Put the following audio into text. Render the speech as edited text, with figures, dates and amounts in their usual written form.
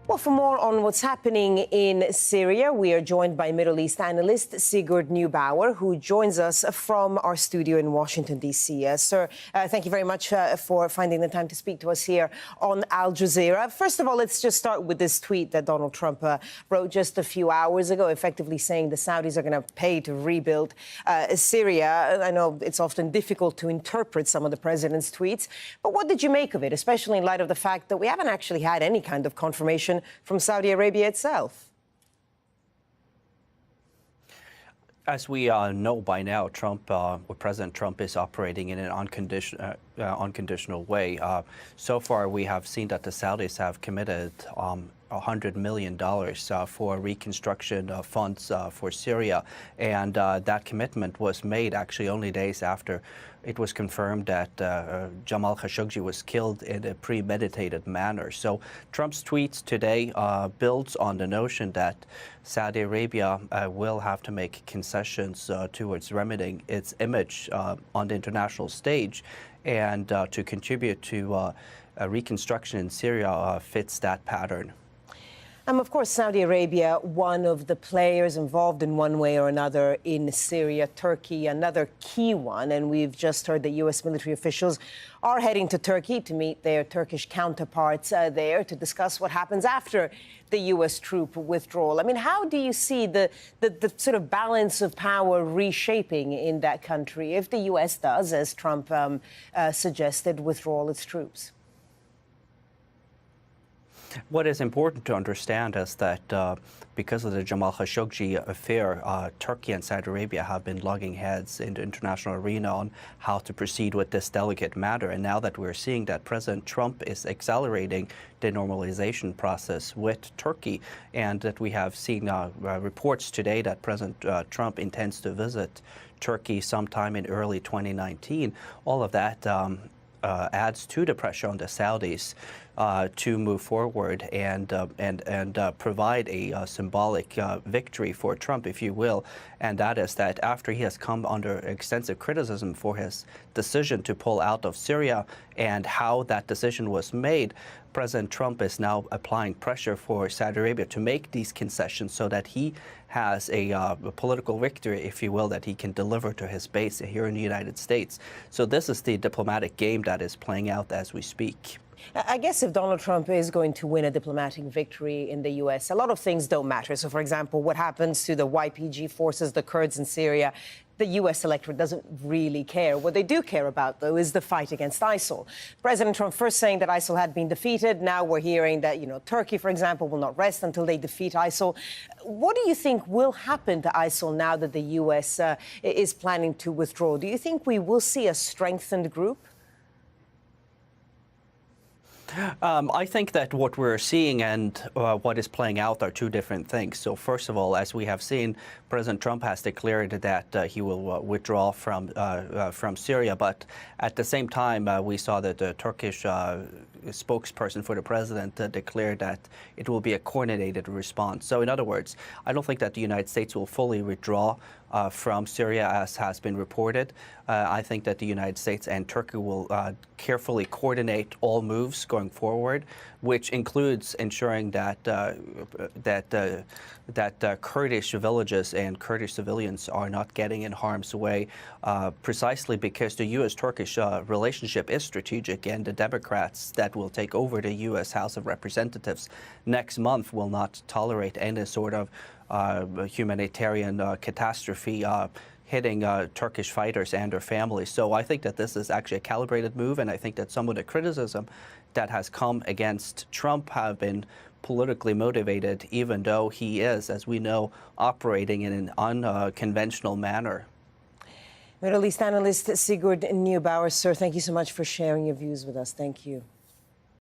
Well, for more on what's happening in Syria, we are joined by Middle East analyst Sigurd Neubauer, who joins us from our studio in Washington, D.C. Sir, thank you very much for finding the time to speak to us here on Al Jazeera. First of all, let's just start with this tweet that Donald Trump wrote just a few hours ago, effectively saying the Saudis are going to pay to rebuild Syria. I know it's often difficult to interpret some of the president's tweets, but what did you make of it, especially in light of the fact that we haven't actually had any kind of confirmation from Saudi Arabia itself? As we know by now, President Trump is operating in an unconditional way. So far, we have seen that the Saudis have committed $100 million for reconstruction funds for Syria, and that commitment was made actually only days after it was confirmed that Jamal Khashoggi was killed in a premeditated manner. So Trump's tweets today builds on the notion that Saudi Arabia will have to make concessions towards remedying its image on the international stage, and to contribute to reconstruction in Syria fits that pattern. Of course, Saudi Arabia, one of the players involved in one way or another in Syria. Turkey, another key one. And we've just heard that U.S. military officials are heading to Turkey to meet their Turkish counterparts there to discuss what happens after the U.S. troop withdrawal. I mean, how do you see the sort of balance of power reshaping in that country if the U.S. does, as Trump suggested, withdraw its troops? What is important to understand is that because of the Jamal Khashoggi affair, Turkey and Saudi Arabia have been logging heads in the international arena on how to proceed with this delicate matter. And now that we're seeing that President Trump is accelerating the normalization process with Turkey, and that we have seen reports today that President Trump intends to visit Turkey sometime in early 2019, all of that adds to the pressure on the Saudis to move forward and provide a symbolic victory for Trump, if you will. And that is that after he has come under extensive criticism for his decision to pull out of Syria and how that decision was made, President Trump is now applying pressure for Saudi Arabia to make these concessions so that he has a political victory, if you will, that he can deliver to his base here in the United States. So this is the diplomatic game that is playing out as we speak. I guess if Donald Trump is going to win a diplomatic victory in the U.S., a lot of things don't matter. So, for example, what happens to the YPG forces, the Kurds in Syria, the U.S. electorate doesn't really care. What they do care about, though, is the fight against ISIL. President Trump first saying that ISIL had been defeated. Now we're hearing that, Turkey, for example, will not rest until they defeat ISIL. What do you think will happen to ISIL now that the U.S. is planning to withdraw? Do you think we will see a strengthened group? I think that what we're seeing and what is playing out are two different things. So first of all, as we have seen, President Trump has declared that he will withdraw from Syria. But at the same time, we saw that the Turkish spokesperson for the president declared that it will be a coordinated response. So in other words, I don't think that the United States will fully withdraw from Syria, as has been reported. I think that the United States and Turkey will carefully coordinate all moves going forward, which includes ensuring that Kurdish villages and Kurdish civilians are not getting in harm's way, precisely because the U.S.-Turkish relationship is strategic, and the Democrats that will take over the U.S. House of Representatives next month will not tolerate any sort of humanitarian catastrophe hitting Turkish fighters and their families. So I think that this is actually a calibrated move, and I think that some of the criticism that has come against Trump have been politically motivated, even though he is, as we know, operating in an unconventional manner. Middle East analyst Sigurd Neubauer, sir, thank you so much for sharing your views with us. Thank you.